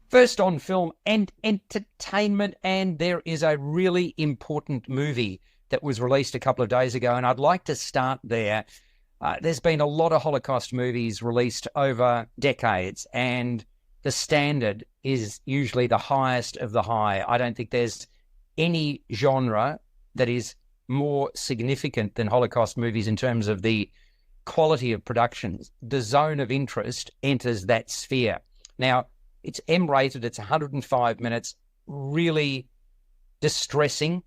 First on film and entertainment, and there is a really important movie that was released a couple of days ago, and I'd like to start there. There's been a lot of Holocaust movies released over decades, and the standard is usually the highest of the high. I don't think there's any genre that is more significant than Holocaust movies in terms of the quality of productions. The Zone of Interest enters that sphere. Now, it's M-rated, it's 105 minutes, really distressing.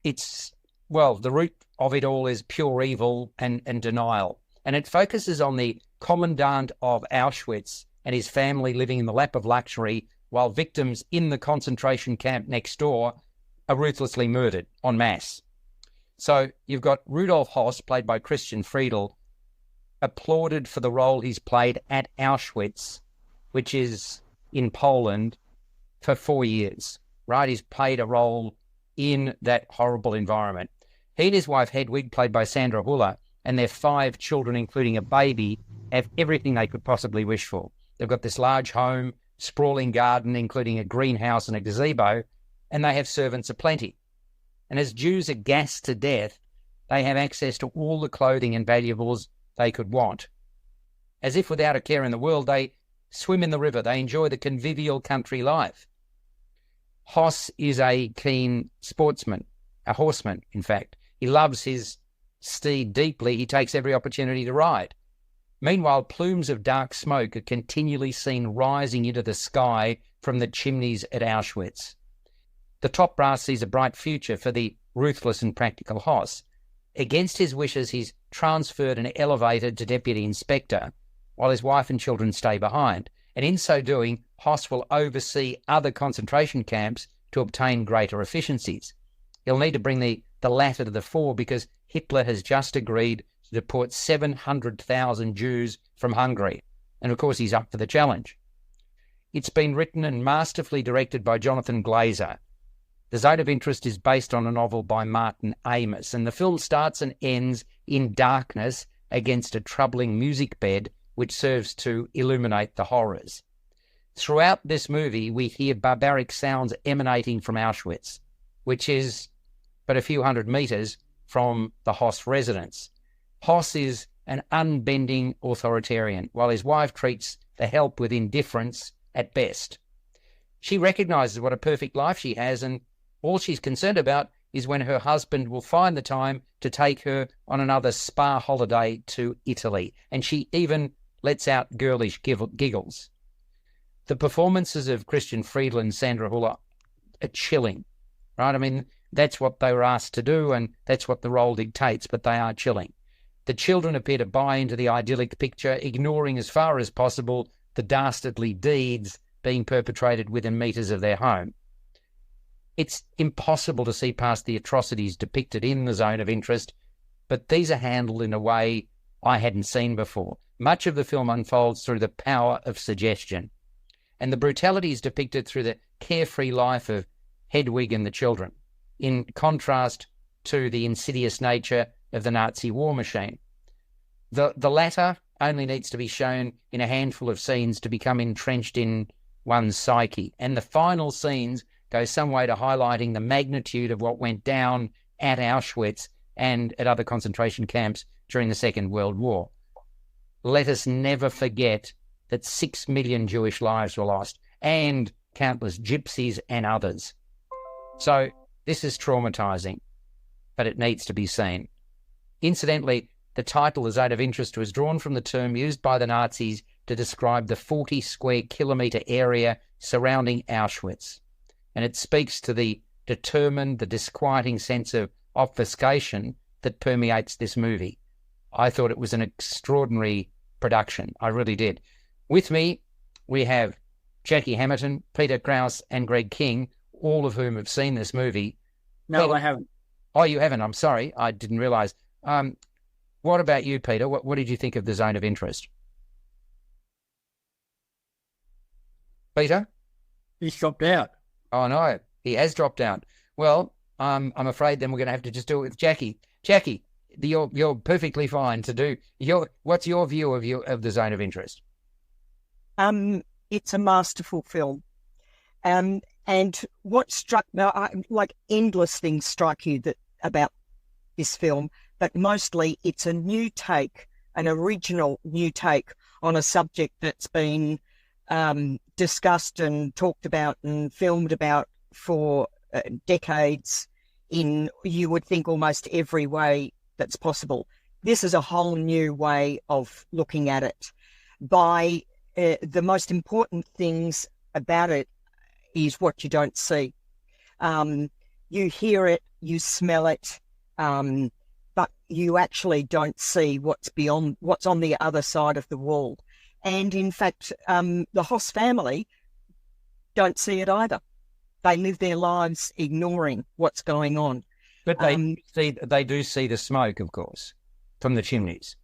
It's, well, the root of it all is pure evil and denial. And it focuses on the Commandant of Auschwitz and his family living in the lap of luxury while victims in the concentration camp next door are ruthlessly murdered en masse. So you've got Rudolf Höss, played by Christian Friedel, applauded for the role he's played at Auschwitz, which is in Poland, for 4 years, right? He's played a role in that horrible environment. He and his wife Hedwig, played by Sandra Huller, and their 5 children, including a baby, have everything they could possibly wish for. They've got this large home, sprawling garden, including a greenhouse and a gazebo, and they have servants aplenty. And as Jews are gassed to death, they have access to all the clothing and valuables they could want. As if without a care in the world, they swim in the river, they enjoy the convivial country life. Höss is a keen sportsman, a horseman, in fact. He loves his steed deeply. He takes every opportunity to ride. Meanwhile, plumes of dark smoke are continually seen rising into the sky from the chimneys at Auschwitz. The top brass sees a bright future for the ruthless and practical Höss. Against his wishes, he's transferred and elevated to deputy inspector, while his wife and children stay behind. And in so doing, Höss will oversee other concentration camps to obtain greater efficiencies. He'll need to bring the latter to the fore because Hitler has just agreed to deport 700,000 Jews from Hungary. And of course, he's up for the challenge. It's been written and masterfully directed by Jonathan Glazer. The Zone of Interest is based on a novel by Martin Amis, and the film starts and ends in darkness against a troubling music bed which serves to illuminate the horrors. Throughout this movie, we hear barbaric sounds emanating from Auschwitz, which is but a few hundred metres from the Höss residence. Höss is an unbending authoritarian, while his wife treats the help with indifference at best. She recognises what a perfect life she has, and all she's concerned about is when her husband will find the time to take her on another spa holiday to Italy. And she even lets out girlish giggles. The performances of Christian Friedel and Sandra Huller are chilling, right? I mean, that's what they were asked to do, and that's what the role dictates, but they are chilling. The children appear to buy into the idyllic picture, ignoring as far as possible the dastardly deeds being perpetrated within metres of their home. It's impossible to see past the atrocities depicted in the Zone of Interest, but these are handled in a way I hadn't seen before. Much of the film unfolds through the power of suggestion, and the brutality is depicted through the carefree life of Hedwig and the children, in contrast to the insidious nature of the Nazi war machine. The latter only needs to be shown in a handful of scenes to become entrenched in one's psyche, and the final scenes go some way to highlighting the magnitude of what went down at Auschwitz and at other concentration camps during the Second World War. Let us never forget that 6 million Jewish lives were lost, and countless gypsies and others. So this is traumatizing, but it needs to be seen. Incidentally, the title, The Zone of Interest, was drawn from the term used by the Nazis to describe the 40 square kilometre area surrounding Auschwitz. And it speaks to the determined, the disquieting sense of obfuscation that permeates this movie. I thought it was an extraordinary production. I really did. With me, we have Jacqui Hamilton, Peter Krauss, and Greg King, all of whom have seen this movie. No, I haven't. Oh, you haven't? I'm sorry. I didn't realise. What about you, Peter? What did you think of The Zone of Interest? Peter? He's dropped out. Oh, no. He has dropped out. Well, I'm afraid then we're going to have to just do it with Jacqui. Jacqui, you're perfectly fine to do. What's your view of The Zone of Interest? It's a masterful film. And what struck me, like endless things strike you about this film, but mostly it's a new take, an original new take on a subject that's been discussed and talked about and filmed about for decades in, you would think, almost every way that's possible. This is a whole new way of looking at it. By the most important things about it is what you don't see. You hear it, you smell it, but you actually don't see what's on the other side of the wall. And in fact, the Hoss family don't see it either. They live their lives ignoring what's going on. But they do see the smoke, of course, from the chimneys.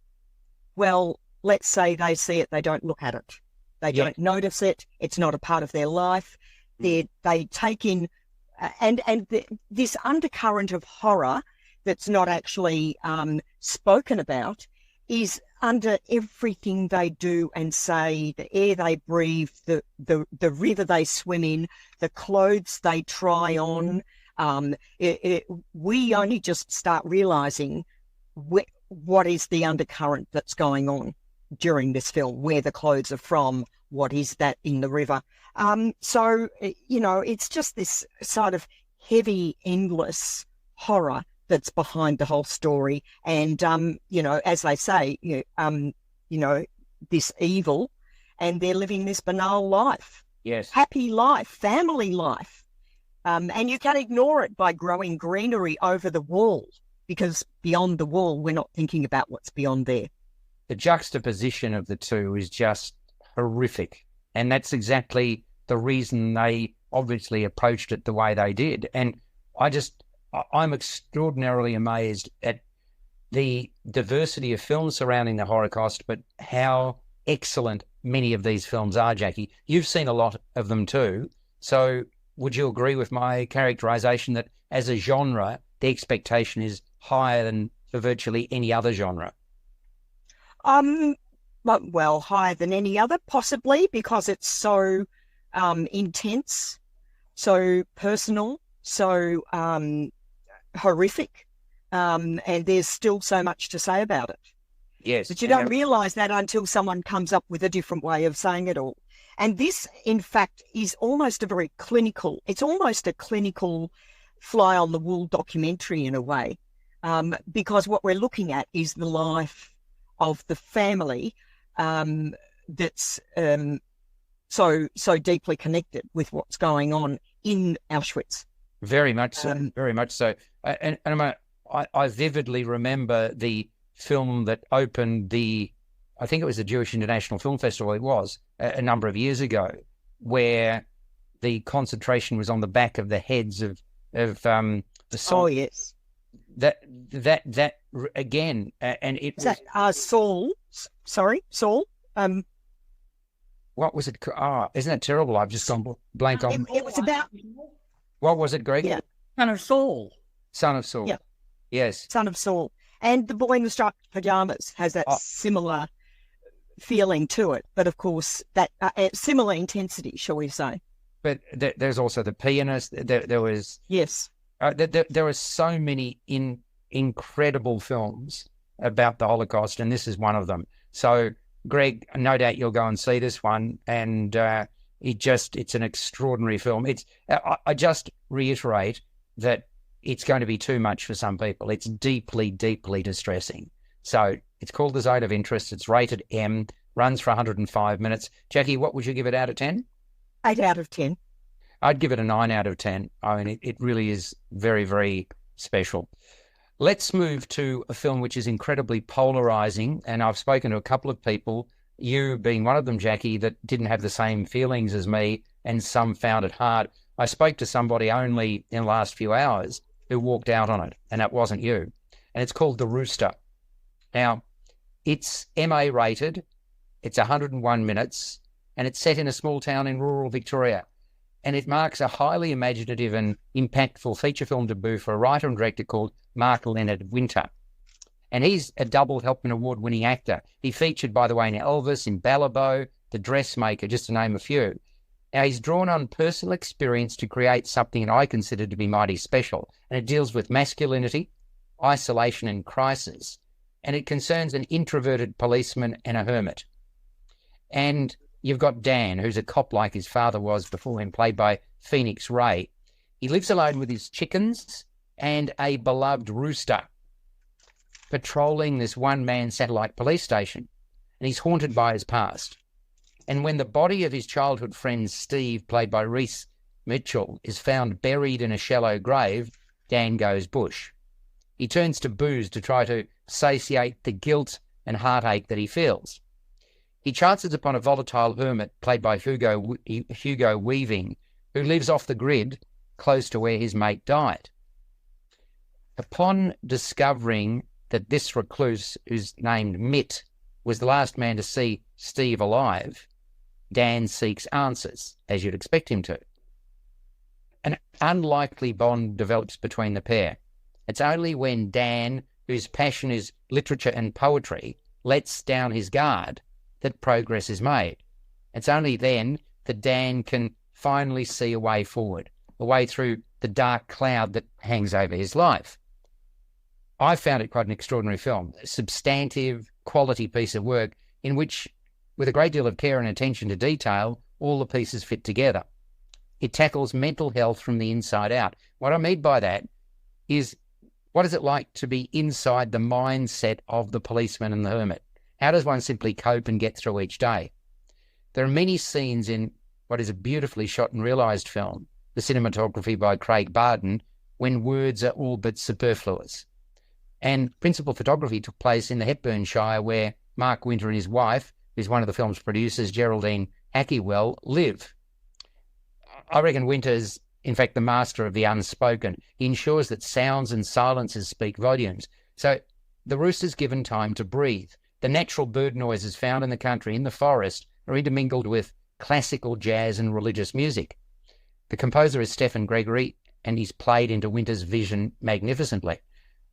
Well, let's say they see it, they don't look at it. They don't notice it. It's not a part of their life. They take in, this undercurrent of horror that's not actually spoken about is under everything they do and say, the air they breathe, the river they swim in, the clothes they try on. We only just start realising what is the undercurrent that's going on during this film, where the clothes are from, what is that in the river. So, it's just this sort of heavy, endless horror that's behind the whole story. And, as they say, this evil, and they're living this banal life. Yes. Happy life, family life. And you can't ignore it by growing greenery over the wall, because beyond the wall, we're not thinking about what's beyond there. The juxtaposition of the two is just horrific. And that's exactly the reason they obviously approached it the way they did. And I'm extraordinarily amazed at the diversity of films surrounding the Holocaust, but how excellent many of these films are, Jacqui. You've seen a lot of them too. So would you agree with my characterization that as a genre, the expectation is higher than for virtually any other genre? Well, higher than any other, possibly, because it's so intense, so personal, so horrific, and there's still so much to say about it. Yes. But you don't realise that until someone comes up with a different way of saying it all. And this, in fact, is almost it's almost a clinical fly-on-the-wall documentary in a way, because what we're looking at is the life of the family that's so deeply connected with what's going on in Auschwitz. Very much so, very much so. And I vividly remember the film that opened I think it was the Jewish International Film Festival, it was, a number of years ago, where the concentration was on the back of the heads of the song. Oh, yes. That again, and it was... Saul. Sorry, Saul. What was it? Isn't that terrible? I've just gone blank on. It was about... What was it, Greg? Yeah. Son of Saul. Son of Saul. Yeah. Yes. Son of Saul. And The Boy in the Striped Pajamas has that similar feeling to it. But of course, that similar intensity, shall we say. But there's also The Pianist. There was... Yes. There are so many incredible films about the Holocaust, and this is one of them. So, Greg, no doubt you'll go and see this one, and it's an extraordinary film. I just reiterate that it's going to be too much for some people. It's deeply, deeply distressing. So it's called The Zone of Interest. It's rated M, runs for 105 minutes. Jacqui, what would you give it out of 10? 8 out of 10. I'd give it a 9 out of 10. I mean, it really is very, very special. Let's move to a film which is incredibly polarizing, and I've spoken to a couple of people, you being one of them, Jacqui, that didn't have the same feelings as me, and some found it hard. I spoke to somebody only in the last few hours who walked out on it, and that wasn't you. And it's called The Rooster. Now, it's MA rated, it's 101 minutes, and it's set in a small town in rural Victoria. And it marks a highly imaginative and impactful feature film debut for a writer and director called Mark Leonard Winter. And he's a double Helpman Award-winning actor. He featured, by the way, in Elvis, in Ballabo, the dressmaker, just to name a few. Now, he's drawn on personal experience to create something that I consider to be mighty special, and it deals with masculinity, isolation and crisis, and it concerns an introverted policeman and a hermit. And you've got Dan, who's a cop like his father was before him, played by Phoenix Ray. He lives alone with his chickens and a beloved rooster, patrolling this one-man satellite police station, and he's haunted by his past. And when the body of his childhood friend Steve, played by Reese Mitchell, is found buried in a shallow grave, Dan goes bush. He turns to booze to try to satiate the guilt and heartache that he feels. He chances upon a volatile hermit, played by Hugo Weaving, who lives off the grid, close to where his mate died. Upon discovering that this recluse, who's named Mitt, was the last man to see Steve alive, Dan seeks answers, as you'd expect him to. An unlikely bond develops between the pair. It's only when Dan, whose passion is literature and poetry, lets down his guard that progress is made. It's only then that Dan can finally see a way forward, a way through the dark cloud that hangs over his life. I found it quite an extraordinary film, a substantive, quality piece of work in which, with a great deal of care and attention to detail, all the pieces fit together. It tackles mental health from the inside out. What I mean by that is, what is it like to be inside the mindset of the policeman and the hermit? How does one simply cope and get through each day? There are many scenes in what is a beautifully shot and realised film, the cinematography by Craig Barden, when words are all but superfluous. And principal photography took place in the Hepburnshire, where Mark Winter and his wife, who's one of the film's producers, Geraldine Hackiewell, live. I reckon Winter's, in fact, the master of the unspoken. He ensures that sounds and silences speak volumes. So the rooster's given time to breathe. The natural bird noises found in the country, in the forest, are intermingled with classical, jazz and religious music. The composer is Stephen Gregory, and he's played into Winter's vision magnificently.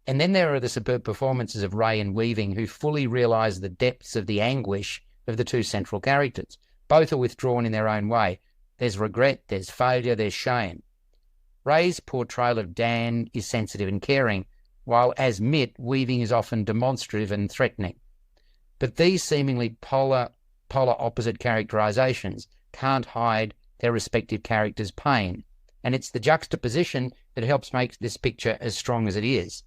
And then there are the superb performances of Ray and Weaving, who fully realise the depths of the anguish of the two central characters. Both are withdrawn in their own way. There's regret, there's failure, there's shame. Ray's portrayal of Dan is sensitive and caring, while as Mitt, Weaving is often demonstrative and threatening. But these seemingly polar opposite characterisations can't hide their respective characters' pain, and it's the juxtaposition that helps make this picture as strong as it is.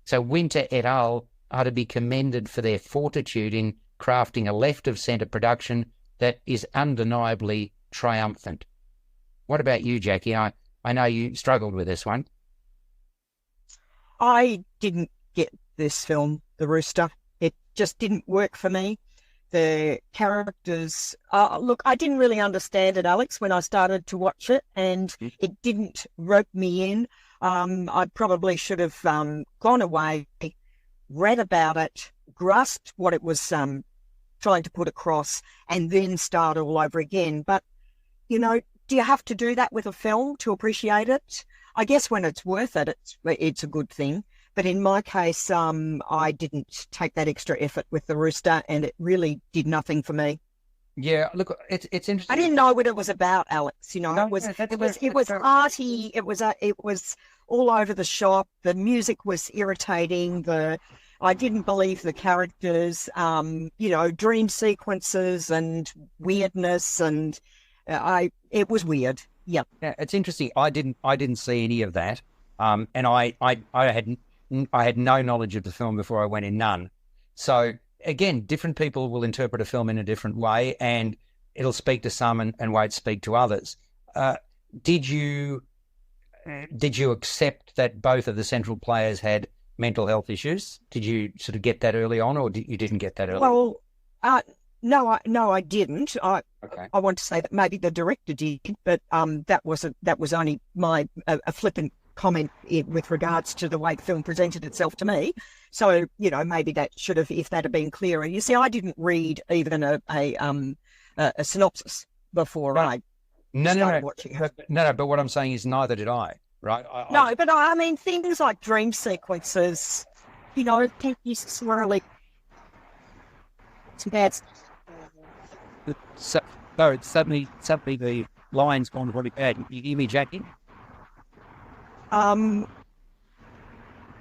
So Winter et al. Are to be commended for their fortitude in crafting a left-of-centre production that is undeniably triumphant. What about you, Jacqui? I know you struggled with this one. I didn't get this film, The Rooster. It just didn't work for me. The characters... look, I didn't really understand it, Alex, when I started to watch it, and it didn't rope me in. I probably should have gone away, read about it, grasped what it was trying to put across, and then start all over again. But, you know, do you have to do that with a film to appreciate it? I guess when it's worth it, it's a good thing. But in my case, I didn't take that extra effort with The Rooster, and it really did nothing for me. Yeah, look, it's interesting. I didn't know what it was about, Alex. You know, No, it was yeah, it was arty. It was all over the shop. The music was irritating. I didn't believe the characters. You know, dream sequences and weirdness, and it was weird. Yeah, it's interesting. I didn't see any of that, and I had no knowledge of the film before I went in, none. So again, different people will interpret a film in a different way, and it'll speak to some and won't speak to others. Did you accept that both of the central players had mental health issues? Did you sort of get that early on, or you didn't get that early? Well, no, I didn't. Okay. I want to say that maybe the director did, but that was only my a flippant comment with regards to the way the film presented itself to me. So, you know, maybe that should have, if that had been clearer. You see, I didn't read even a synopsis before I started watching it. No, but what I'm saying is neither did I, right? But I mean, things like dream sequences, you know, can't necessarily... Some bad stuff. So, no, suddenly the line's gone really bad. You hear me, Jacqui?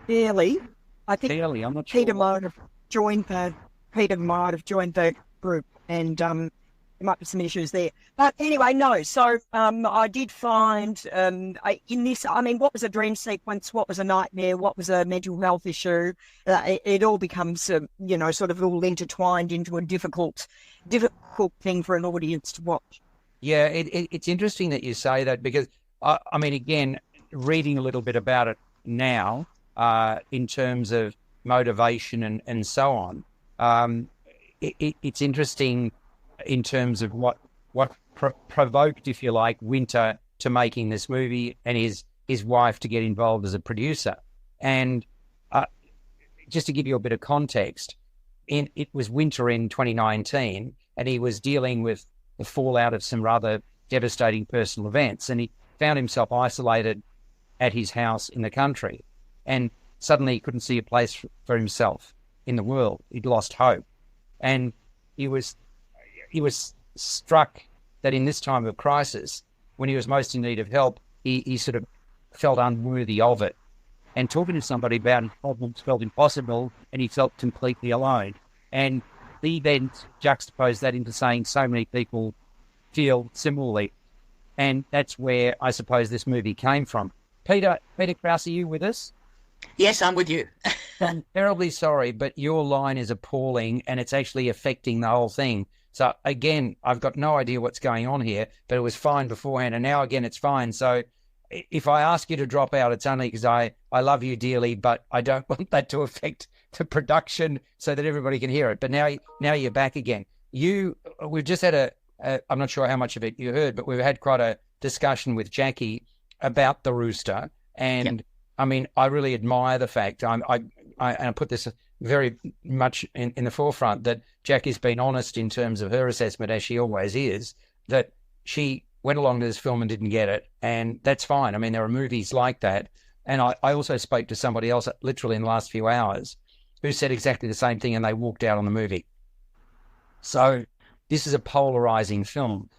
Barely. I think Barely, I'm not sure. Peter might have joined the group, and there might be some issues there. But anyway, no. So I did find in this, I mean, what was a dream sequence? What was a nightmare? What was a mental health issue? It all becomes, sort of all intertwined into a difficult thing for an audience to watch. Yeah, it's interesting that you say that, because, I mean, again, reading a little bit about it now, in terms of motivation and so on, it's interesting in terms of what provoked, if you like, Winter to making this movie, and his wife to get involved as a producer. And just to give you a bit of context, it was Winter in 2019, and he was dealing with the fallout of some rather devastating personal events, and he found himself isolated at his house in the country, and suddenly he couldn't see a place for himself in the world. He'd lost hope, and he was struck that in this time of crisis, when he was most in need of help, he sort of felt unworthy of it. And talking to somebody about his problems felt impossible, and he felt completely alone. And he then juxtaposed that into saying so many people feel similarly. And that's where I suppose this movie came from. Peter Krauss, are you with us? Yes, I'm with you. I'm terribly sorry, but your line is appalling, and it's actually affecting the whole thing. So again, I've got no idea what's going on here, but it was fine beforehand, and now again it's fine. So if I ask you to drop out, it's only because I love you dearly, but I don't want that to affect the production so that everybody can hear it. But now you're back again. We've just had I'm not sure how much of it you heard, but we've had quite a discussion with Jacqui about the Rooster, and yep. I mean, I really admire the fact, and I put this very much in the forefront, that Jacqui's been honest in terms of her assessment, as she always is, that she went along to this film and didn't get it, and that's fine. I mean, there are movies like that. And I also spoke to somebody else literally in the last few hours who said exactly the same thing, and they walked out on the movie. So this is a polarizing film.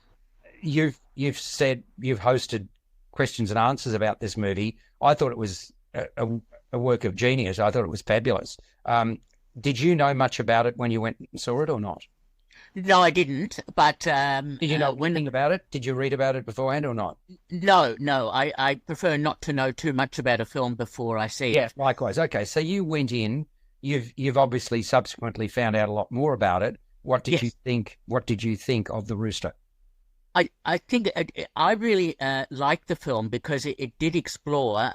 You've said you've hosted questions and answers about this movie. I thought it was a work of genius. I thought it was fabulous. Did you know much about it when you went and saw it or not? No, I didn't. But did you know anything about it? Did you read about it beforehand or not? No. I prefer not to know too much about a film before I see it. Yeah, likewise. Okay, so you went in. You've obviously subsequently found out a lot more about it. What did you think? What did you think of the Rooster? I think I really liked the film because it did explore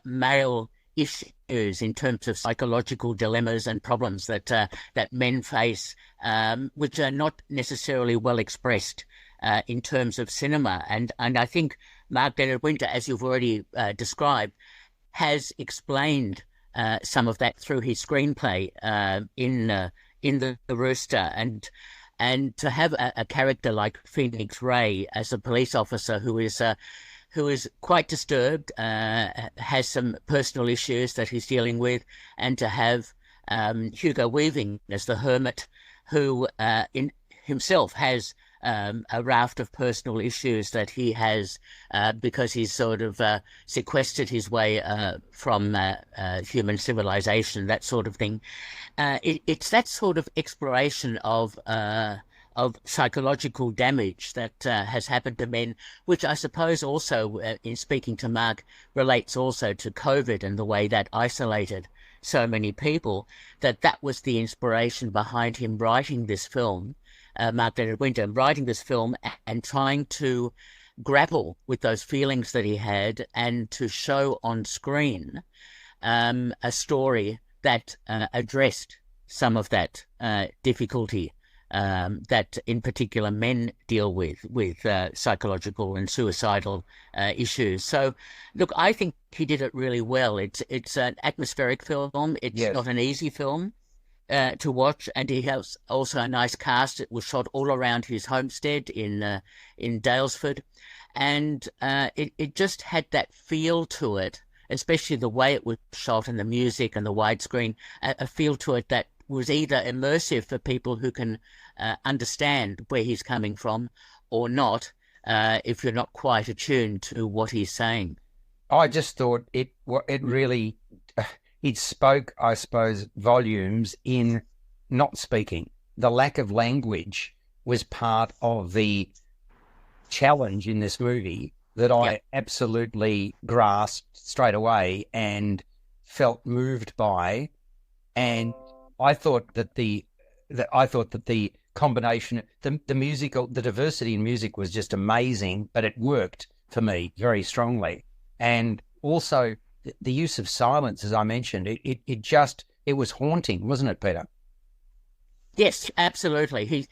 male issues in terms of psychological dilemmas and problems that men face, which are not necessarily well expressed in terms of cinema. And I think Mark Leonard Winter, as you've already described, has explained some of that through his screenplay in the Rooster. And to have a character like Phoenix Ray as a police officer who is quite disturbed, has some personal issues that he's dealing with, and to have Hugo Weaving as the hermit, who in himself has a raft of personal issues that he has because he's sort of sequestered his way from human civilization, that sort of thing. It's that sort of exploration of psychological damage that has happened to men, which I suppose also, in speaking to Mark, relates also to COVID and the way that isolated so many people, that was the inspiration behind him writing this film, Mark Leonard Winter, writing this film and trying to grapple with those feelings that he had and to show on screen a story that addressed some of that difficulty that in particular men deal with psychological and suicidal issues. So look, I think he did it really well. It's an atmospheric film. It's not an easy film to watch, and he has also a nice cast. It was shot all around his homestead in Daylesford, and it just had that feel to it, especially the way it was shot and the music and the widescreen, a feel to it that was either immersive for people who can understand where he's coming from, or not, if you're not quite attuned to what he's saying. I just thought it really, it spoke, I suppose, volumes in not speaking. The lack of language was part of the challenge in this movie that I absolutely grasped straight away and felt moved by. And I thought that the combination, the musical, the diversity in music was just amazing, but it worked for me very strongly. And also the use of silence, as I mentioned, it was haunting, wasn't it, Peter? Yes, absolutely.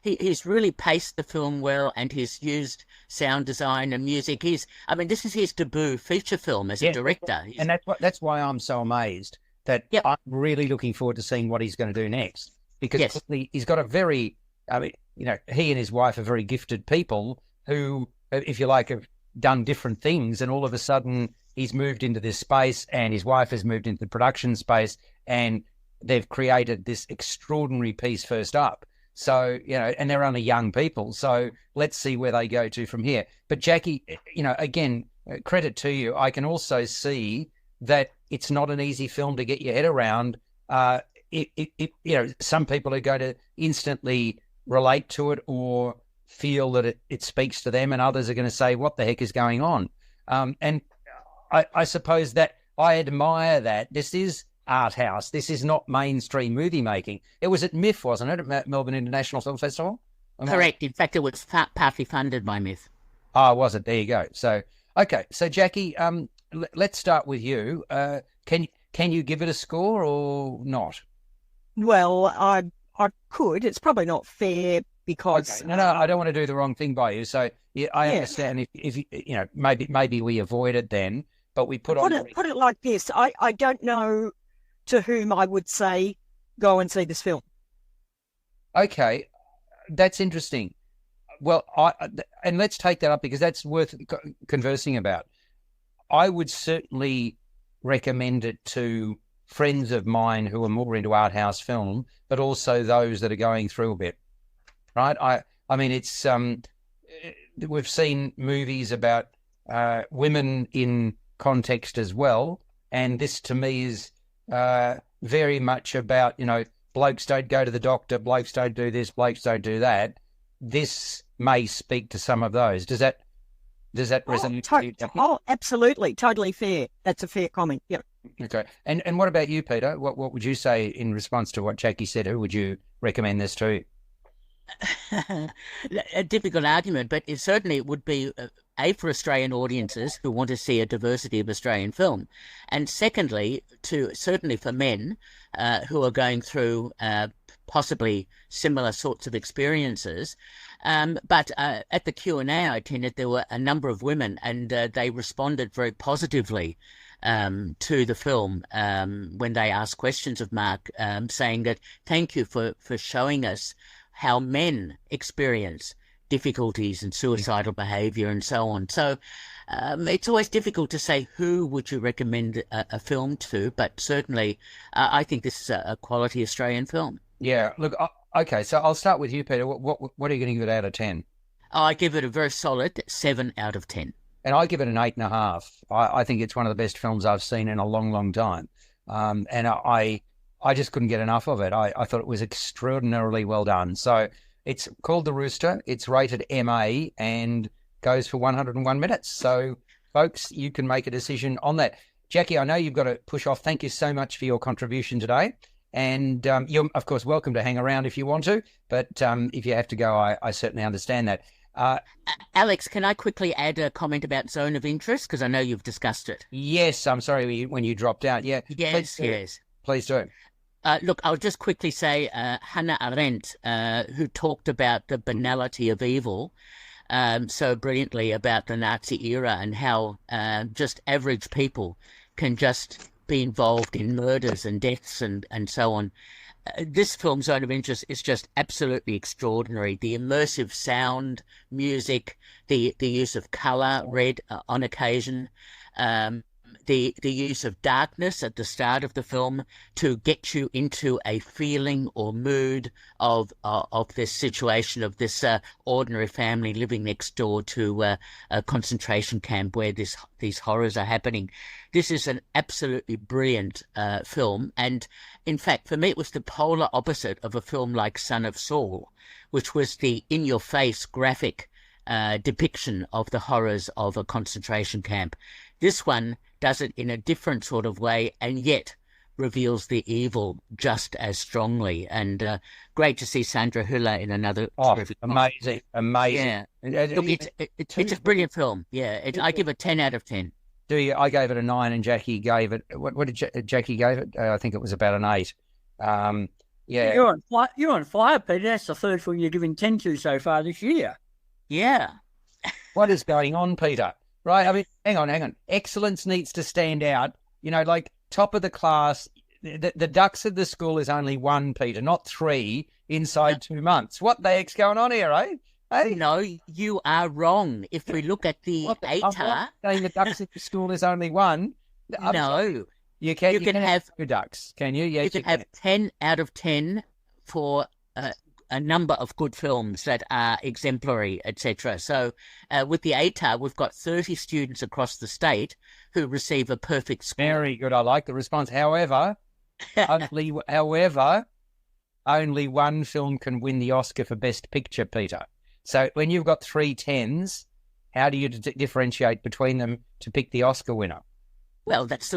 He's really paced the film well, and he's used sound design and music. This is his debut feature film as a director. And that's why I'm so amazed that I'm really looking forward to seeing what he's going to do next, because he's got he and his wife are very gifted people who, if you like, have done different things, and all of a sudden he's moved into this space and his wife has moved into the production space, and they've created this extraordinary piece first up. So, and they're only young people. So let's see where they go to from here. But Jacqui, again, credit to you. I can also see that it's not an easy film to get your head around. Some people are going to instantly relate to it or feel that it speaks to them, and others are going to say, what the heck is going on? And I suppose that I admire that. This is art house. This is not mainstream movie making. It was at MIF, wasn't it, at Melbourne International Film Festival? Correct. In fact, it was partly funded by MIF. Oh, was it? There you go. So, okay. So, Jacqui, let's start with you. Can you give it a score or not? Well, I could. It's probably not fair because... Okay. No, I don't want to do the wrong thing by you. So, I understand if maybe we avoid it then, but we put it like this. I don't know to whom I would say, go and see this film. Okay, that's interesting. Well, and let's take that up because that's worth conversing about. I would certainly recommend it to friends of mine who are more into art house film, but also those that are going through a bit, right? I mean, it's we've seen movies about women in context as well, and this to me is very much about, blokes don't go to the doctor, blokes don't do this, blokes don't do that. This may speak to some of those. Does that resonate? Oh, absolutely, totally fair. That's a fair comment. Yeah. Okay. And what about you, Peter? What would you say in response to what Jacqui said? Who would you recommend this to? A difficult argument, but it would be for Australian audiences who want to see a diversity of Australian film, and secondly, certainly for men who are going through possibly similar sorts of experiences. But at the Q&A I attended, there were a number of women, and they responded very positively to the film when they asked questions of Mark, saying that thank you for showing us how men experience difficulties and suicidal behaviour and so on. So it's always difficult to say who would you recommend a film to, but certainly I think this is a quality Australian film. Yeah, look, okay, so I'll start with you, Peter. What are you going to give it out of 10? I give it a very solid 7 out of 10. And I give it an 8.5. I think it's one of the best films I've seen in a long, long time. And I just couldn't get enough of it. I thought it was extraordinarily well done. So it's called The Rooster. It's rated MA and goes for 101 minutes. So, folks, you can make a decision on that. Jacqui, I know you've got to push off. Thank you so much for your contribution today. And you're, of course, welcome to hang around if you want to. But if you have to go, I certainly understand that. Alex, can I quickly add a comment about zone of interest? Because I know you've discussed it. Yes, I'm sorry when you dropped out. Yeah. Yes. Please do. Look, I'll just quickly say Hannah Arendt, who talked about the banality of evil so brilliantly about the Nazi era and how just average people can just be involved in murders and deaths and so on. This film, Zone of Interest, is just absolutely extraordinary. The immersive sound, music, the use of colour, red on occasion, the use of darkness at the start of the film to get you into a feeling or mood of this situation of this ordinary family living next door to a concentration camp where these horrors are happening. This is an absolutely brilliant film, and in fact, for me, it was the polar opposite of a film like Son of Saul, which was the in-your-face graphic depiction of the horrors of a concentration camp. This one does it in a different sort of way, and yet reveals the evil just as strongly. And great to see Sandra Hüller in another. Amazing. Yeah, look, it's a brilliant film. Yeah, I give it 10 out of 10. Do you? I gave it a 9, and Jacqui gave it. What did Jacqui gave it? I think it was about an 8. Yeah, You're on fire, Peter. That's the third film you're giving 10 to so far this year. Yeah. What is going on, Peter? Right? I mean, hang on. Excellence needs to stand out. You know, like top of the class. The ducks of the school is only 1, Peter, not 3 inside 2 months. What the heck's going on here, eh? Hey? No, you are wrong. If we look at the ATAR... saying the ducks at the school is only 1. No. You can have 2 ducks, can you? Yes, you can have 10 out of 10 for a number of good films that are exemplary, etc. So with the ATAR, we've got 30 students across the state who receive a perfect score. Very good. I like the response. However, only 1 film can win the Oscar for Best Picture, Peter. So when you've got 3 10s, how do you differentiate between them to pick the Oscar winner? Well, that's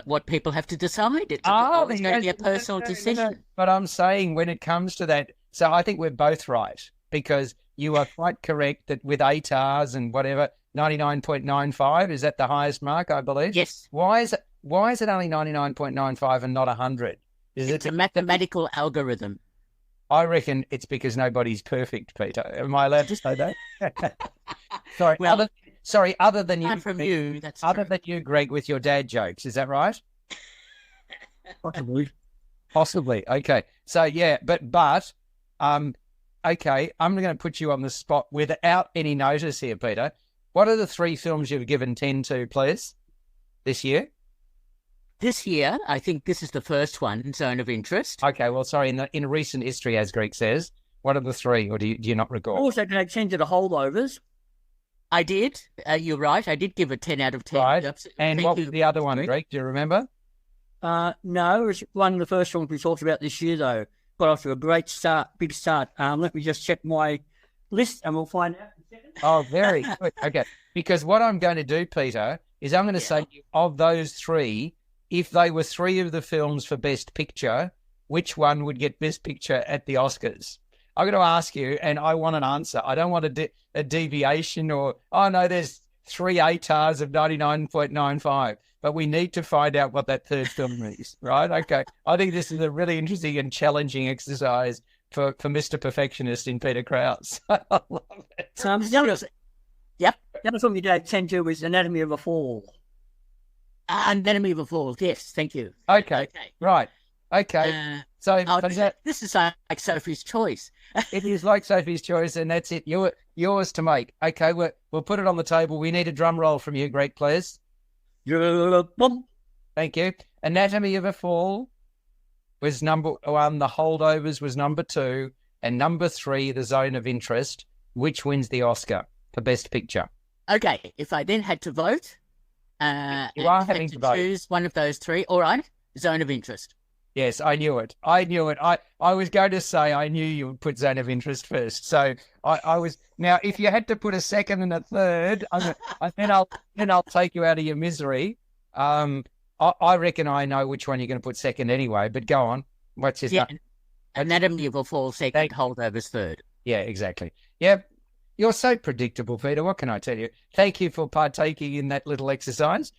what people have to decide. It's always going to be a personal decision. But I'm saying when it comes to that, so I think we're both right, because you are quite correct that with ATARs and whatever, 99.95, is that the highest mark, I believe? Yes. Why is it only 99.95 and not 100? It's a mathematical algorithm. I reckon it's because nobody's perfect, Peter. Am I allowed to say that? Sorry. Well, other than you, from you, that's other true. than you, Greg, with your dad jokes, is that right? Possibly. Okay. So yeah, but okay, I'm going to put you on the spot without any notice here, Peter. What are the 3 films you've given 10 to, please, this year? This year, I think this is the first one, Zone of Interest. Okay, well, sorry, in recent history, as Greg says, what are the 3, or do you not recall? Also, can I change it to Holdovers? I did. You're right. I did give a 10 out of 10. Right. And what was the other one, Greg? Do you remember? No, it's one of the first ones we talked about this year, though. Got off to a great start, big start. Let me just check my list and we'll find out in a second. Oh, very good. Okay. Because what I'm going to do, Peter, is I'm going to say of those 3, if they were 3 of the films for Best Picture, which one would get Best Picture at the Oscars? I'm going to ask you, and I want an answer. I don't want a deviation or, oh, no, there's 3 ATARs of 99.95. But we need to find out what that third film is, right? Okay. I think this is a really interesting and challenging exercise for Mr. Perfectionist in Peter Krauss. I love it. The other film you gave 10 to was Anatomy of a Fall. Anatomy of a Fall, yes, thank you. Okay. Right. Okay. This is like Sophie's Choice. It is like Sophie's Choice, and that's it. Yours to make. Okay, we'll put it on the table. We need a drum roll from you, Greg, please. Thank you. Anatomy of a Fall was number 1. The Holdovers was number 2. And number 3, The Zone of Interest. Which wins the Oscar for Best Picture? Okay, if I then had to vote, you are having to vote. Choose one of those 3. All right, Zone of Interest. Yes, I knew it. I was going to say I knew you would put Zone of Interest first. So I was. Now, if you had to put a second and a third, then I'll take you out of your misery. I reckon I know which one you're going to put second anyway. But go on. What's his name? Anatomy of a Fall second, Holdovers third. Yeah, exactly. Yeah, you're so predictable, Peter. What can I tell you? Thank you for partaking in that little exercise.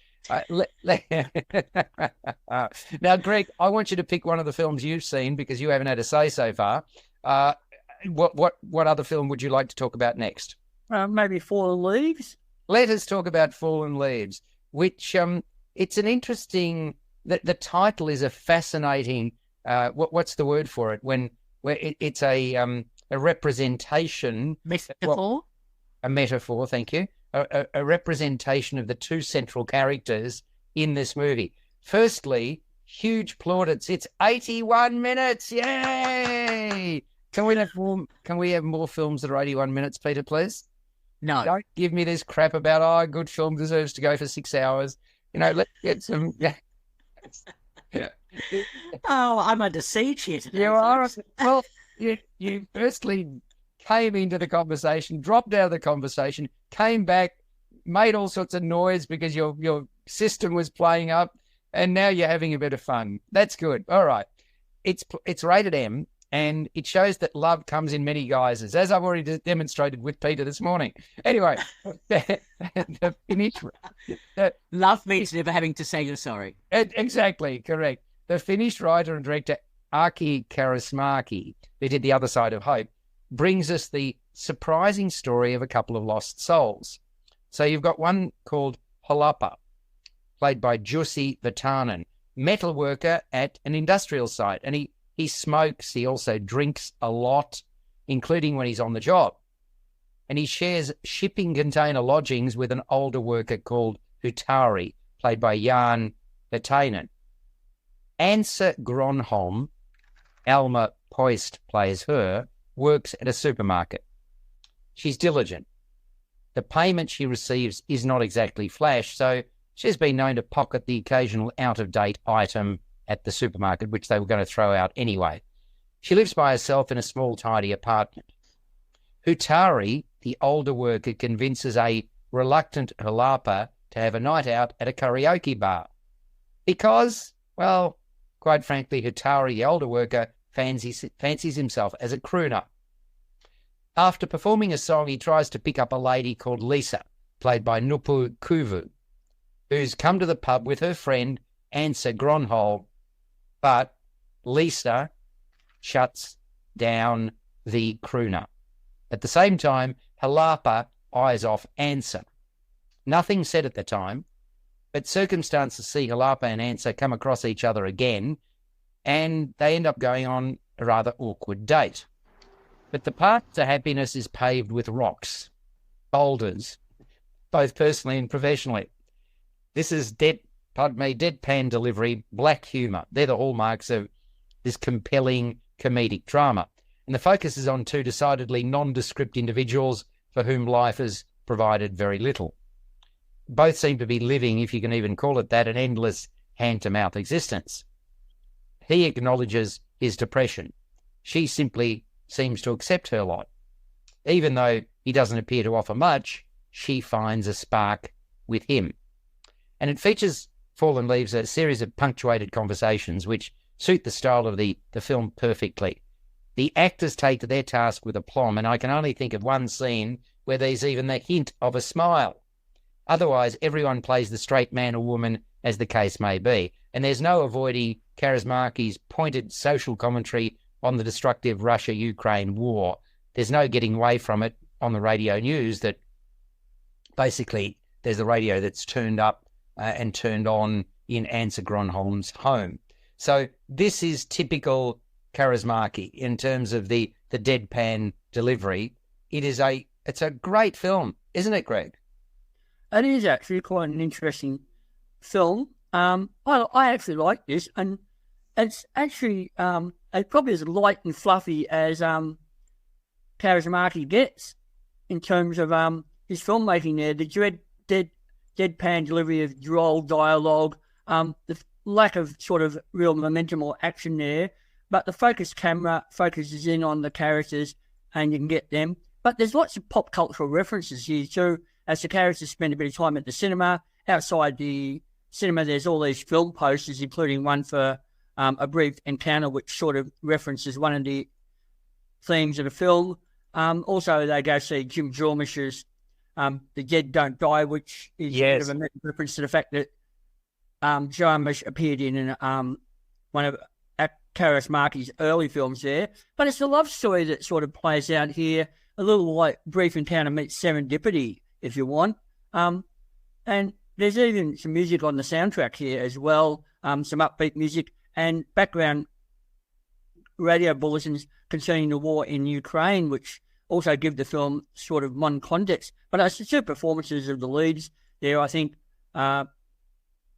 Now, Greg, I want you to pick one of the films you've seen because you haven't had a say so far. What other film would you like to talk about next? Maybe Fallen Leaves. Let us talk about Fallen Leaves, which it's an interesting. The title is a fascinating. What's the word for it? It's a representation. Metaphor. A metaphor. Thank you. A representation of the 2 central characters in this movie. Firstly, huge plaudits. It's 81 minutes. Yay! Can we have more films that are 81 minutes, Peter, please? No. Don't give me this crap about, a good film deserves to go for 6 hours. Let's get some... Yeah. Oh, I'm under siege here today. You are. Well, you firstly came into the conversation, dropped out of the conversation, came back, made all sorts of noise because your system was playing up, and now you're having a bit of fun. That's good. All right. It's rated M, and it shows that love comes in many guises, as I've already demonstrated with Peter this morning. Anyway, the finish... Love means never having to say you're sorry. Exactly, correct. The Finnish writer and director Aki Kaurismäki, who did The Other Side of Hope, brings us the surprising story of a couple of lost souls. So you've got one called Halapa, played by Jussi Vatanen, metal worker at an industrial site. And he smokes, he also drinks a lot, including when he's on the job. And he shares shipping container lodgings with an older worker called Hutari, played by Jan Vatanen. Ansa Gronholm, Alma Poist plays her, works at a supermarket. She's diligent. The payment she receives is not exactly flash, so she's been known to pocket the occasional out-of-date item at the supermarket, which they were going to throw out anyway. She lives by herself in a small, tidy apartment. Hutari, the older worker, convinces a reluctant Halapa to have a night out at a karaoke bar. Because, well, quite frankly, Hutari, the older worker, fancies himself as a crooner. After performing a song, he tries to pick up a lady called Lisa, played by Nupu Kuvu, who's come to the pub with her friend Ansa Gronholm, but Lisa shuts down the crooner. At the same time, Halapa eyes off Ansa. Nothing said at the time, but circumstances see Halapa and Ansa come across each other again, and they end up going on a rather awkward date. But the path to happiness is paved with rocks, boulders, both personally and professionally. This is deadpan delivery, black humour. They're the hallmarks of this compelling comedic drama. And the focus is on two decidedly nondescript individuals for whom life has provided very little. Both seem to be living, if you can even call it that, an endless hand-to-mouth existence. He acknowledges his depression. She simply seems to accept her lot. Even though he doesn't appear to offer much, she finds a spark with him. And it features Fallen Leaves, a series of punctuated conversations which suit the style of the film perfectly. The actors take their task with aplomb, and I can only think of one scene where there's even the hint of a smile. Otherwise, everyone plays the straight man or woman, as the case may be, and there's no avoiding Kaurismäki's pointed social commentary on the destructive Russia-Ukraine war. There's no getting away from it on the radio news that basically there's the radio that's turned up and turned on in Ansa Gronholm's home. So this is typical Kaurismäki in terms of the deadpan delivery. It's a great film, isn't it, Greg? It is actually quite an interesting film. I actually like this, and it's actually it's probably as light and fluffy as Kaurismäki gets in terms of his filmmaking there. The deadpan delivery of droll dialogue, the lack of sort of real momentum or action there, but the camera focuses in on the characters and you can get them. But there's lots of pop cultural references here too, as the characters spend a bit of time at the cinema. Outside the cinema, there's all these film posters, including one for A Brief Encounter, which sort of references one of the themes of the film. Also, they go see Jim Jarmusch's The Dead Don't Die, which is yes, sort of a reference to the fact that Jarmusch appeared in one of Kaurismäki's early films there. But it's a love story that sort of plays out here, a little like Brief Encounter meets Serendipity, if you want. And there's even some music on the soundtrack here as well, some upbeat music and background radio bulletins concerning the war in Ukraine, which also give the film sort of one context. But it's the two performances of the leads there, I think,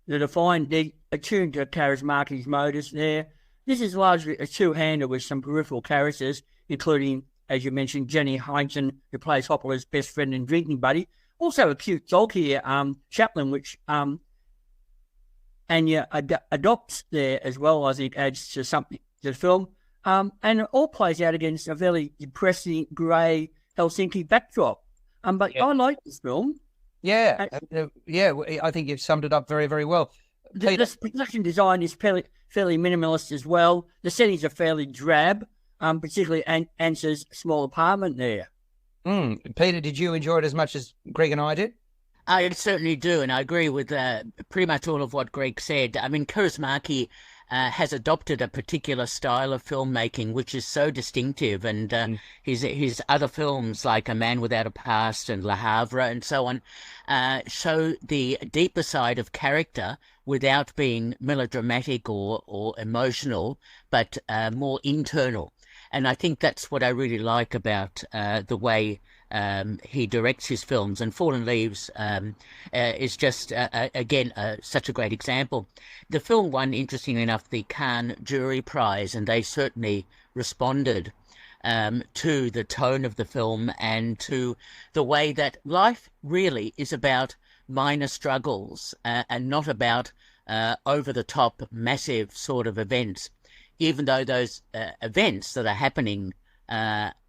the defined, attuned to Kaurismäki's modus there. This is largely a two-hander with some peripheral characters, including, as you mentioned, Jenny Heinsohn, who plays Hopper's best friend and drinking buddy. Also a cute dog here, Chaplin, which Anya adopts there as well, I think, adds to something to the film. And it all plays out against a very depressing, grey Helsinki backdrop. But I like this film. Yeah, I think you've summed it up very, very well. The production design is fairly minimalist as well. The settings are fairly drab, particularly Ansa's small apartment there. Peter, did you enjoy it as much as Greg and I did? I certainly do, and I agree with pretty much all of what Greg said. I mean, Kaurismäki has adopted a particular style of filmmaking which is so distinctive, and his other films like A Man Without a Past and Le Havre and so on show the deeper side of character without being melodramatic or emotional, but more internal. And I think that's what I really like about the way he directs his films. And Fallen Leaves is just, again, such a great example. The film won, interestingly enough, the Cannes Jury Prize, and they certainly responded to the tone of the film and to the way that life really is about minor struggles and not about over-the-top, massive sort of events. Even though those events that are happening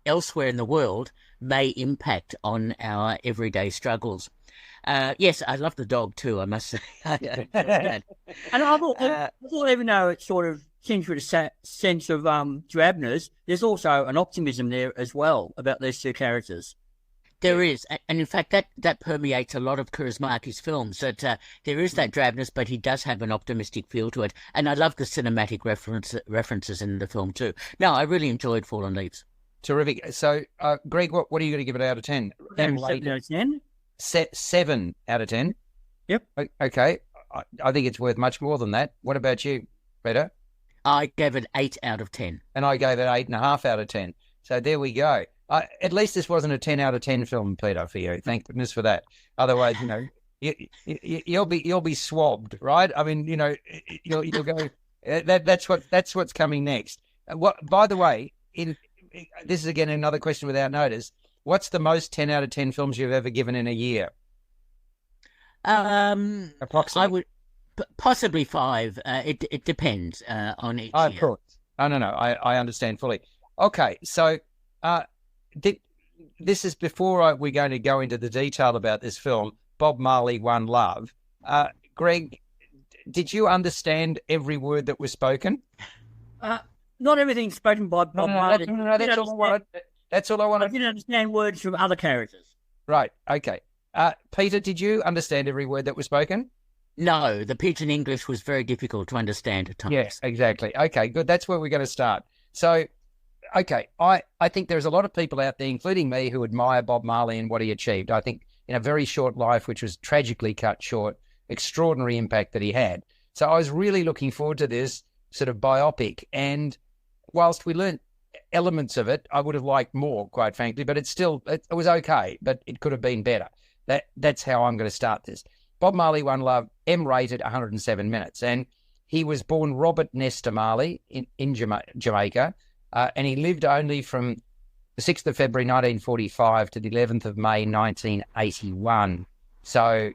elsewhere in the world may impact on our everyday struggles. Yes, I love the dog too, I must say. And I thought even though it's sort of tinged with a sense of drabness, there's also an optimism there as well about these two characters. There is, and in fact, that permeates a lot of Kaurismäki's films, that there is that drabness, but he does have an optimistic feel to it. And I love the cinematic references in the film too. No, I really enjoyed Fallen Leaves. Terrific. So, Greg, what are you going to give it out of 10? 7 out of 10. 7 out of 10? Yep. Okay. I think it's worth much more than that. What about you, Peter? I gave it 8 out of 10. And I gave it 8.5 out of 10. So there we go. At least this wasn't a 10 out of 10 film, Peter, for you. Thank goodness for that. Otherwise, you'll be swabbed, right? I mean, you'll go. That's what's coming next. By the way, this is again another question without notice. What's the most 10 out of 10 films you've ever given in a year? Approximately. I would possibly 5. It depends on each year. Of course. No. I understand fully. Okay, so. This is before we're going to go into the detail about this film, Bob Marley, One Love. Greg, did you understand every word that was spoken? Not everything spoken by Bob Marley. No, that's all I want. I didn't understand words from other characters. Right, okay. Peter, did you understand every word that was spoken? No, the pidgin English was very difficult to understand at times. Yes, exactly. Okay, good. That's where we're going to start. So, okay, I think there's a lot of people out there, including me, who admire Bob Marley and what he achieved. I think in a very short life, which was tragically cut short, extraordinary impact that he had. So I was really looking forward to this sort of biopic. And whilst we learned elements of it, I would have liked more, quite frankly, but it was okay, but it could have been better. That's how I'm going to start this. Bob Marley, One Love, M-rated, 107 minutes. And he was born Robert Nestor Marley in Jamaica. And he lived only from the 6th of February 1945 to the 11th of May 1981. So,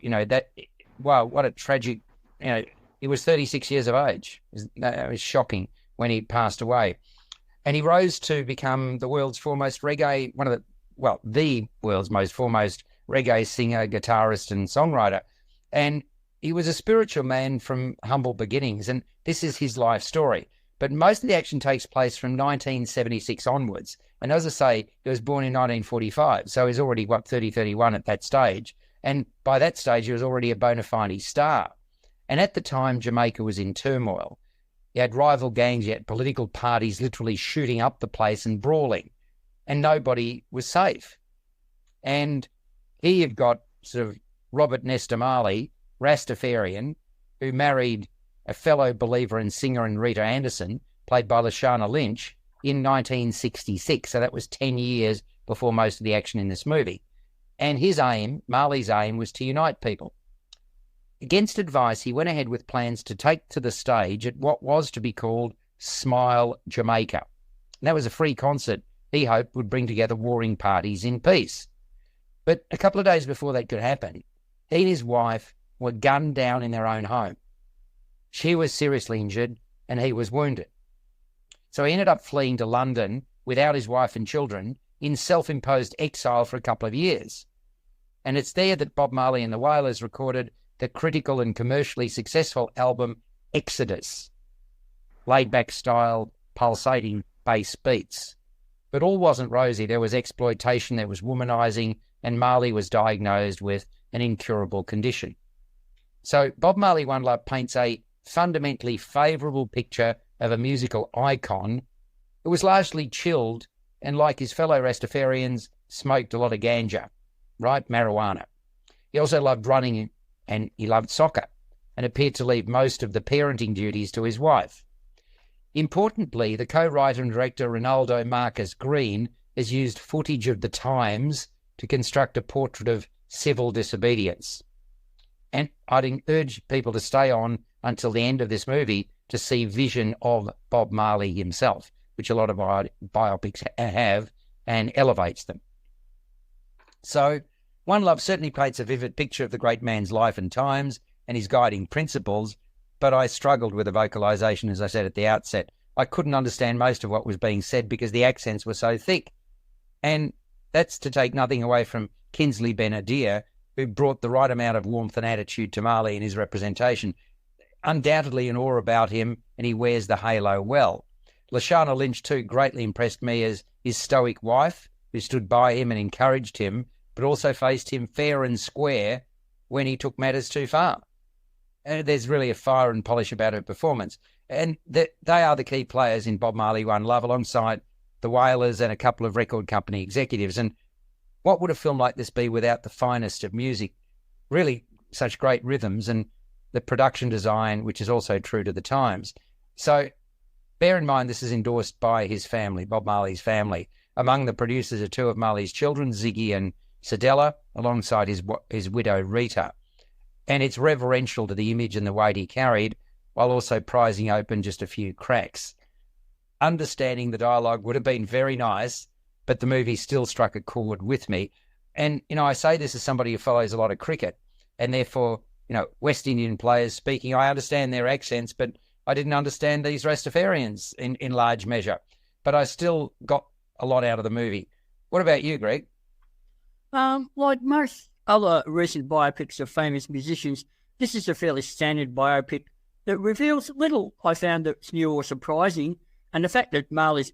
what a tragic, he was 36 years of age. It was shocking when he passed away. And he rose to become the world's foremost reggae, the world's most foremost reggae singer, guitarist and songwriter. And he was a spiritual man from humble beginnings. And this is his life story. But most of the action takes place from 1976 onwards. And as I say, he was born in 1945. So he's already, 31 at that stage. And by that stage, he was already a bona fide star. And at the time, Jamaica was in turmoil. You had rival gangs, you had political parties literally shooting up the place and brawling. And nobody was safe. And here you've got sort of Robert Nestor Marley, Rastafarian, who married a fellow believer and singer in Rita Anderson, played by Lashana Lynch, in 1966. So that was 10 years before most of the action in this movie. And his aim, Marley's aim, was to unite people. against advice, he went ahead with plans to take to the stage at what was to be called Smile Jamaica. And that was a free concert he hoped would bring together warring parties in peace. But a couple of days before that could happen, he and his wife were gunned down in their own home. She was seriously injured and he was wounded. So he ended up fleeing to London without his wife and children in self-imposed exile for a couple of years. And it's there that Bob Marley and the Wailers recorded the critical and commercially successful album Exodus. Laid-back style, pulsating bass beats. But all wasn't rosy. There was exploitation, there was womanizing, and Marley was diagnosed with an incurable condition. So Bob Marley One Love paints a fundamentally favourable picture of a musical icon who was largely chilled and, like his fellow Rastafarians, smoked a lot of ganja, right? Marijuana. He also loved running and he loved soccer and appeared to leave most of the parenting duties to his wife. Importantly, the co-writer and director Ronaldo Marcus Green has used footage of the times to construct a portrait of civil disobedience. And I'd urge people to stay on until the end of this movie to see vision of Bob Marley himself, which a lot of biopics have, and elevates them. So One Love certainly paints a vivid picture of the great man's life and times and his guiding principles, but I struggled with the vocalisation, as I said at the outset. I couldn't understand most of what was being said because the accents were so thick. And that's to take nothing away from Kingsley Ben-Adir, who brought the right amount of warmth and attitude to Marley in his representation. Undoubtedly an awe about him, and he wears the halo well. Lashana Lynch, too, greatly impressed me as his stoic wife, who stood by him and encouraged him, but also faced him fair and square when he took matters too far. There's really a fire and polish about her performance. And they are the key players in Bob Marley One Love, alongside the Wailers and a couple of record company executives. And what would a film like this be without the finest of music? Really such great rhythms and the production design, which is also true to the times. So bear in mind this is endorsed by his family, Bob Marley's family. Among the producers are two of Marley's children, Ziggy and Sedella, alongside his widow, Rita. And it's reverential to the image and the weight he carried, while also prizing open just a few cracks. Understanding the dialogue would have been very nice, but the movie still struck a chord with me. And, I say this as somebody who follows a lot of cricket, and therefore, West Indian players speaking, I understand their accents, but I didn't understand these Rastafarians in large measure. But I still got a lot out of the movie. What about you, Greg? Like most other recent biopics of famous musicians, this is a fairly standard biopic that reveals little I found that's new or surprising. And the fact that Marley's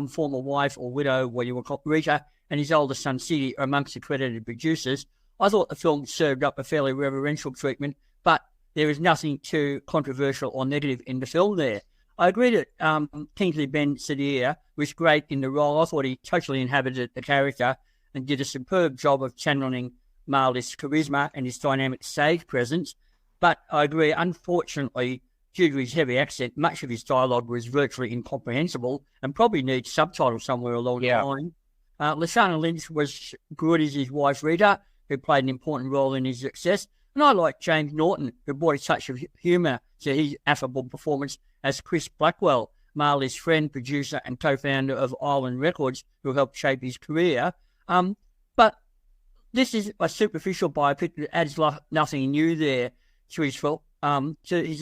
former wife or widow, what you would call Rita, and his older son Siggy are amongst the credited producers, I thought the film served up a fairly reverential treatment, but there is nothing too controversial or negative in the film there. I agree that Kingsley Ben-Adir was great in the role. I thought he totally inhabited the character and did a superb job of channeling Marley's charisma and his dynamic stage presence. But I agree, unfortunately, due to his heavy accent, much of his dialogue was virtually incomprehensible and probably needs subtitles somewhere along the line. Lashana Lynch was good as his wife Rita, who played an important role in his success. And I like James Norton, who brought a touch of humour to his affable performance as Chris Blackwell, Marley's friend, producer and co-founder of Island Records, who helped shape his career. But this is a superficial biopic that adds nothing new there to his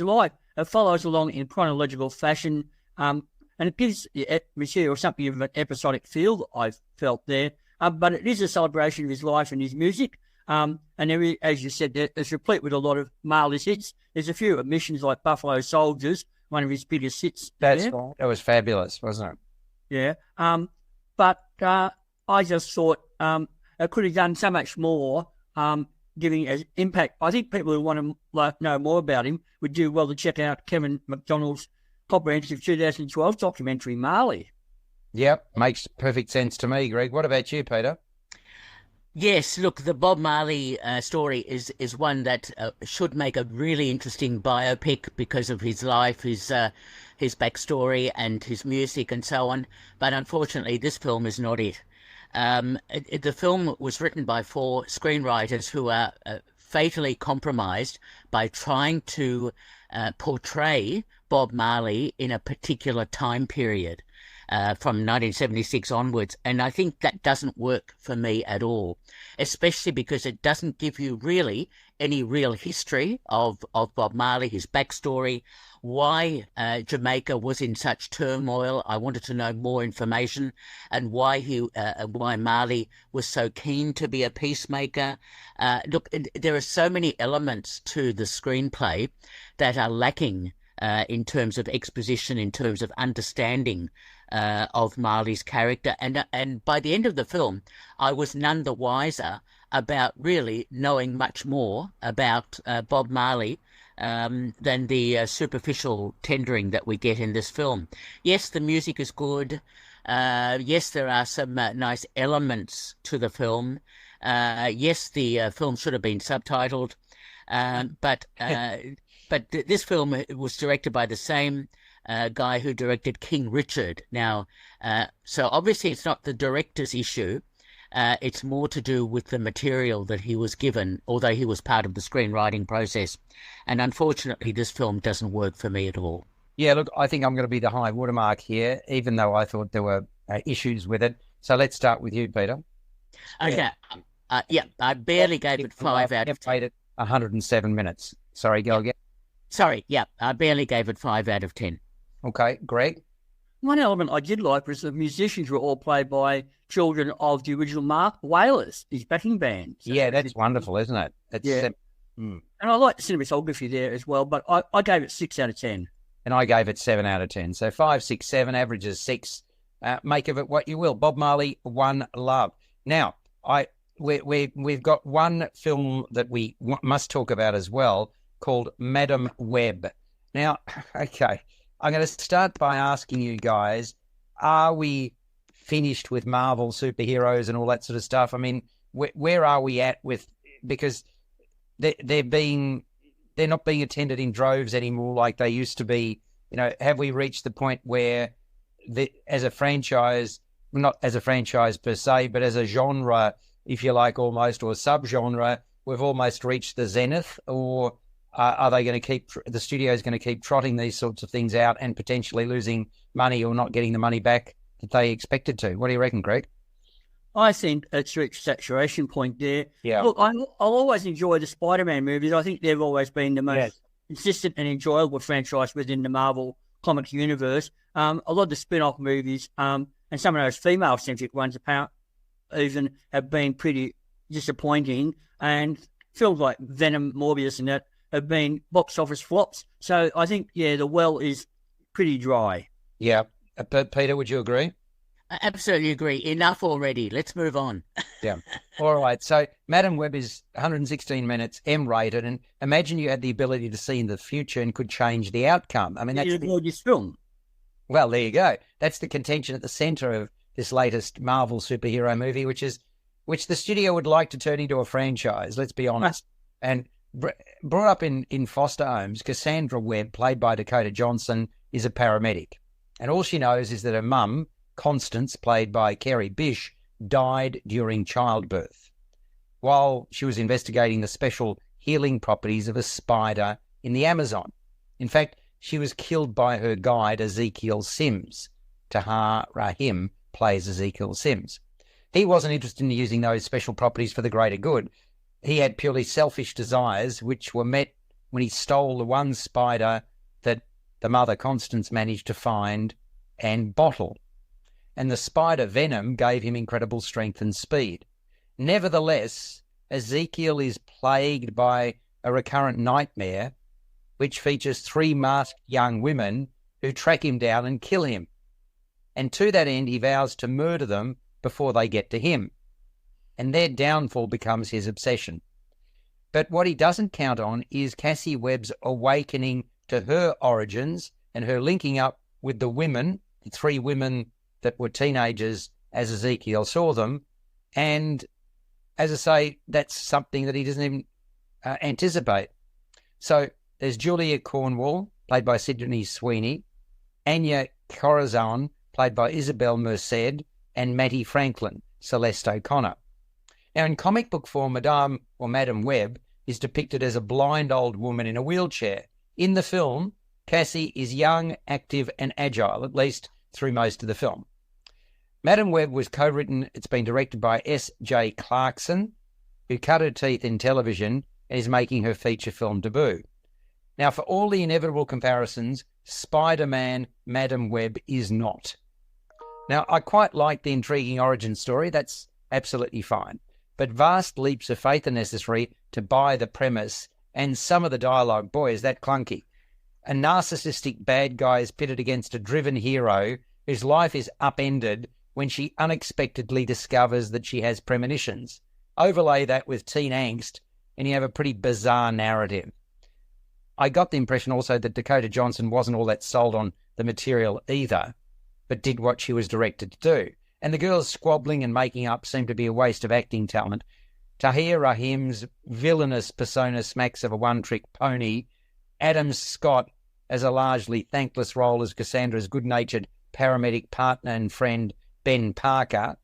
life. It follows along in chronological fashion, and it gives the material something of an episodic feel that I've felt there. But it is a celebration of his life and his music. And there is, as you said, it's replete with a lot of Marley's hits. There's a few omissions like Buffalo Soldiers, one of his biggest hits. That was fabulous, wasn't it? Yeah. But I just thought it could have done so much more, giving an impact. I think people who want to know more about him would do well to check out Kevin McDonald's comprehensive 2012 documentary, Marley. Yep, makes perfect sense to me, Greg. What about you, Peter? Yes, look, the Bob Marley story is one that should make a really interesting biopic because of his life, his backstory and his music and so on. But unfortunately, this film is not it. The film was written by 4 screenwriters who are fatally compromised by trying to portray Bob Marley in a particular time period from 1976 onwards. And I think that doesn't work for me at all, especially because it doesn't give you really any real history of Bob Marley, his backstory, why Jamaica was in such turmoil. I wanted to know more information, and why Marley was so keen to be a peacemaker. Look, there are so many elements to the screenplay that are lacking in terms of exposition, in terms of understanding of Marley's character. And by the end of the film, I was none the wiser about really knowing much more about Bob Marley than the superficial tendering that we get in this film. Yes, the music is good. Yes, there are some nice elements to the film. Yes, the film should have been subtitled. But this film was directed by the same guy who directed King Richard. Now, so obviously it's not the director's issue. It's more to do with the material that he was given, although he was part of the screenwriting process. And unfortunately, this film doesn't work for me at all. Yeah, look, I think I'm going to be the high watermark here, even though I thought there were issues with it. So let's start with you, Peter. Okay. I barely gave it 5 out of 10. Played it 107 minutes. Sorry, go again. Sorry, I barely gave it 5 out of 10. Okay, Greg? One element I did like was the musicians were all played by children of the original Mark Whalers, his backing band. So yeah, that's wonderful, isn't it? And I like the cinematography there as well, but I gave it 6 out of 10. And I gave it 7 out of 10. So 5, 6, 7, averages 6. Make of it what you will. Bob Marley, One Love. Now, we've got one film that we must talk about as well called Madam Web. Now, okay, I'm going to start by asking you guys, are we finished with Marvel superheroes and all that sort of stuff? I mean, where are we at with, because they're not being attended in droves anymore like they used to be. You know, have we reached the point where as a franchise, not as a franchise per se, but as a genre, if you like, almost, or a subgenre, we've almost reached the zenith? Or are they going to keep, the studio's going to keep trotting these sorts of things out and potentially losing money or not getting the money back that they expected to? What do you reckon, Greg? I think it's reached saturation point there. Yeah. Look, I'll always enjoy the Spider-Man movies. I think they've always been the most consistent and enjoyable franchise within the Marvel comic universe. A lot of the spin-off movies and some of those female-centric ones apparently even have been pretty disappointing. And films like Venom, Morbius and that have been box office flops. So I think, the well is pretty dry. Yeah. But Peter, would you agree? I absolutely agree. Enough already. Let's move on. Yeah. All right. So Madam Web is 116 minutes, M-rated, and imagine you had the ability to see in the future and could change the outcome. I mean, that's this film. Well, there you go. That's the contention at the centre of this latest Marvel superhero movie, which the studio would like to turn into a franchise, let's be honest. And brought up in foster homes, Cassandra Webb, played by Dakota Johnson, is a paramedic. And all she knows is that her mum, Constance, played by Kerry Bish, died during childbirth while she was investigating the special healing properties of a spider in the Amazon. In fact, she was killed by her guide, Ezekiel Sims. Tahar Rahim plays Ezekiel Sims. He wasn't interested in using those special properties for the greater good. He had purely selfish desires, which were met when he stole the one spider that the mother, Constance, managed to find and bottle. And the spider venom gave him incredible strength and speed. Nevertheless, Ezekiel is plagued by a recurrent nightmare, which features 3 masked young women who track him down and kill him. And to that end, he vows to murder them before they get to him. And their downfall becomes his obsession. But what he doesn't count on is Cassie Webb's awakening to her origins and her linking up with the women, the 3 women that were teenagers as Ezekiel saw them. And as I say, that's something that he doesn't even anticipate. So there's Julia Cornwall, played by Sydney Sweeney, Anya Corazon, played by Isabel Merced, and Mattie Franklin, Celeste O'Connor. Now, in comic book form, Madame Web is depicted as a blind old woman in a wheelchair. In the film, Cassie is young, active, and agile, at least through most of the film. Madam Web was co-written. It's been directed by S.J. Clarkson, who cut her teeth in television and is making her feature film debut. Now, for all the inevitable comparisons, Spider-Man Madam Web is not. Now, I quite like the intriguing origin story. That's absolutely fine. But vast leaps of faith are necessary to buy the premise, and some of the dialogue, boy, is that clunky. A narcissistic bad guy is pitted against a driven hero whose life is upended when she unexpectedly discovers that she has premonitions. Overlay that with teen angst, and you have a pretty bizarre narrative. I got the impression also that Dakota Johnson wasn't all that sold on the material either, but did what she was directed to do. And the girls squabbling and making up seemed to be a waste of acting talent. Tahir Rahim's villainous persona smacks of a one-trick pony. Adam Scott as a largely thankless role as Cassandra's good-natured paramedic partner and friend Ben Parker.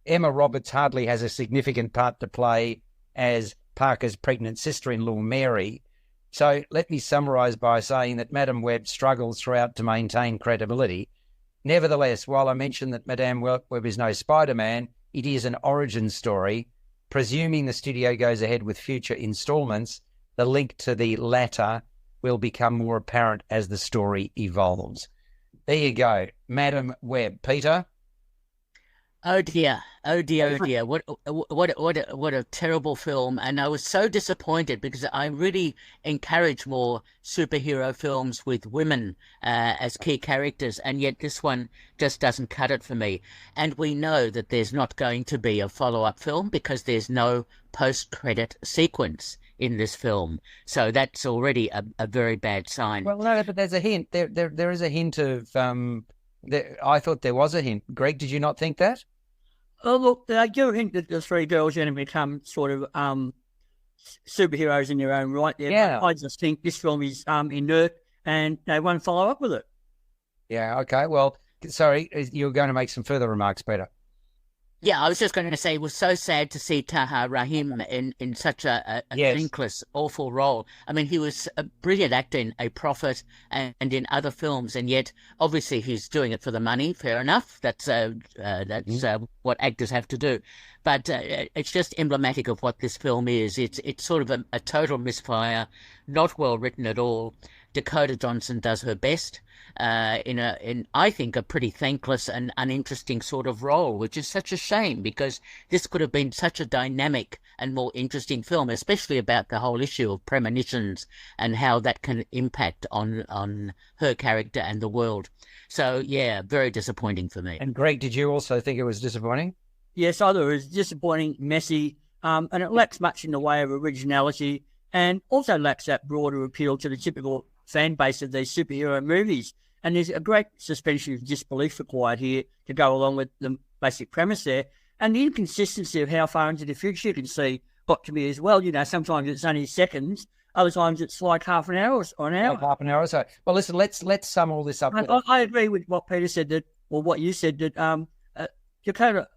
Emma Roberts hardly has a significant part to play as Parker's pregnant sister-in-law Mary. So let me summarise by saying that Madam Web struggles throughout to maintain credibility. Nevertheless, while I mentioned that Madame Web is no Spider-Man, it is an origin story. Presuming the studio goes ahead with future instalments, the link to the latter will become more apparent as the story evolves. There you go, Madam Web. Peter? Oh dear, oh dear, oh dear! What a terrible film! And I was so disappointed because I really encourage more superhero films with women as key characters, and yet this one just doesn't cut it for me. And we know that there's not going to be a follow-up film because there's no post-credit sequence in this film, so that's already a very bad sign. Well, no, but there's a hint. There is a hint of. I thought there was a hint. Greg, did you not think that? Oh, look, they do hint that the three girls are going to become sort of superheroes in their own right there. Yeah. I just think this film is inert and they won't follow up with it. Yeah, okay. Well, sorry, you're going to make some further remarks, Peter. Yeah, I was just going to say it was so sad to see Taha Rahim in such a Yes. thankless, awful role. I mean, he was a brilliant actor in A Prophet and in other films, and yet obviously he's doing it for the money. Fair enough. That's what actors have to do. But it's just emblematic of what this film is. It's sort of a total misfire, not well written at all. Dakota Johnson does her best in I think a pretty thankless and uninteresting sort of role, which is such a shame because this could have been such a dynamic and more interesting film, especially about the whole issue of premonitions and how that can impact on her character and the world. So yeah, very disappointing for me. And Greg, did you also think it was disappointing? Yes, I thought it was disappointing, messy, and it lacks much in the way of originality and also lacks that broader appeal to the typical fan base of these superhero movies. And there's a great suspension of disbelief required here to go along with the basic premise there. And the inconsistency of how far into the future you can see got to me as well. You know, sometimes it's only seconds, other times it's like half an hour or an hour. Like half an hour or so. Well, listen, let's sum all this up. I agree with what Peter said, or what you said, that Dakota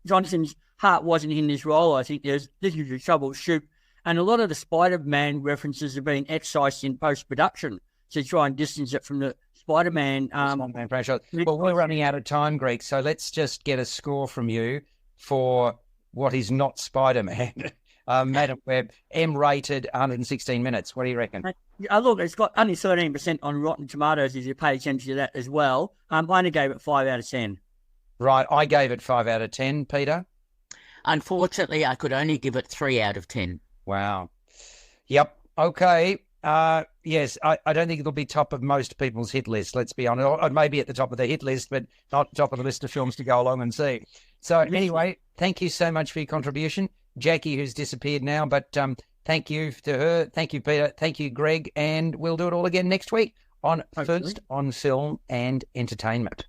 Johnson's heart wasn't in this role. I think this is a troubleshoot. And a lot of the Spider-Man references have been excised in post-production to try and distance it from the Spider-Man franchise. Well, we're running out of time, Greg, so let's just get a score from you for what is not Spider-Man. Madam Web, M-rated, 116 minutes. What do you reckon? Look, it's got only 13% on Rotten Tomatoes, if you pay attention to that as well. I only gave it 5 out of 10. Right, I gave it 5 out of 10, Peter. Unfortunately, I could only give it 3 out of 10. Wow. Yep. Okay. Yes, I don't think it'll be top of most people's hit list, let's be honest. Or maybe at the top of the hit list, but not top of the list of films to go along and see. So anyway, thank you so much for your contribution. Jacqui, who's disappeared now, but thank you to her. Thank you, Peter. Thank you, Greg. And we'll do it all again next week on First on Film and Entertainment.